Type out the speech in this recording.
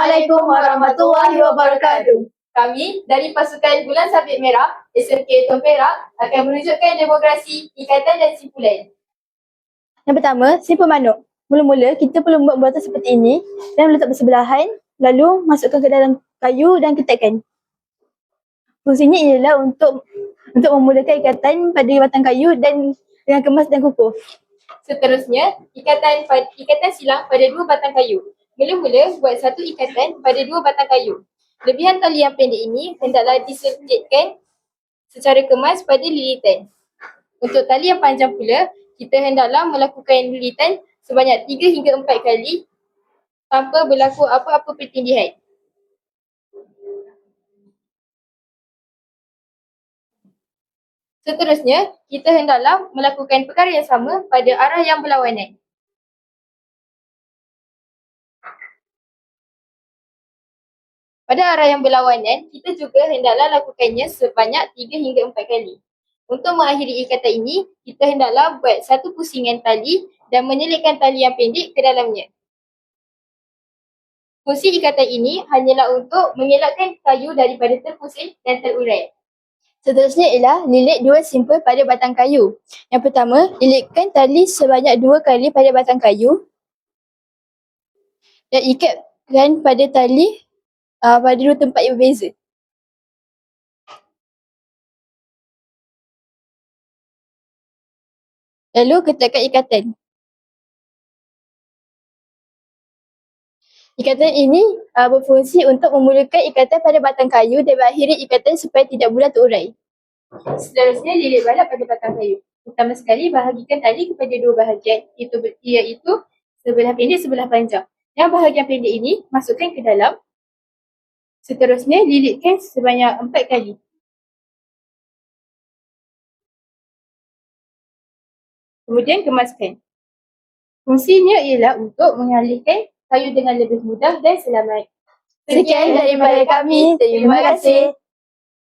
Assalamualaikum warahmatullahi wabarakatuh. Kami dari Pasukan Bulan Sabit Merah SMK Tuan Perak akan menunjukkan demonstrasi ikatan dan simpulan. Yang pertama, simpul manuk. Mula-mula kita perlu membuat bulatan seperti ini dan meletak bersebelahan, lalu masukkan ke dalam kayu dan ketatkan. Fungsinya ialah untuk memulakan ikatan pada batang kayu dan dengan kemas dan kukuh. Seterusnya, ikatan silang pada dua batang kayu. Mula-mula buat satu ikatan pada dua batang kayu. Lebihan tali yang pendek ini hendaklah diselitkan secara kemas pada lilitan. Untuk tali yang panjang pula, kita hendaklah melakukan lilitan sebanyak 3 hingga 4 kali tanpa berlaku apa-apa pertindihan. Seterusnya, kita hendaklah melakukan perkara yang sama pada arah yang berlawanan. Pada arah yang berlawanan, kita juga hendaklah lakukannya sebanyak 3 hingga 4 kali. Untuk mengakhiri ikatan ini, kita hendaklah buat satu pusingan tali dan menyelitkan tali yang pendek ke dalamnya. Fungsi ikatan ini hanyalah untuk mengelakkan kayu daripada terpusing dan terurai. Seterusnya ialah lilit dua simpul pada batang kayu. Yang pertama, lilitkan tali sebanyak 2 kali pada batang kayu dan ikatkan pada tali pada 2 tempat yang berbeza. Lalu ketatkan ikatan. Ikatan ini berfungsi untuk memulakan ikatan pada batang kayu dan mengakhiri ikatan supaya tidak mudah terurai. Seterusnya, lilit balap pada batang kayu. Pertama sekali, bahagikan tali kepada dua bahagian, iaitu sebelah pendek, sebelah panjang. Yang bahagian pendek ini masukkan ke dalam. Seterusnya, lilitkan sebanyak 4 kali. Kemudian kemaskan. Fungsinya ialah untuk mengalihkan kayu dengan lebih mudah dan selamat. Sekian daripada kami. Terima kasih.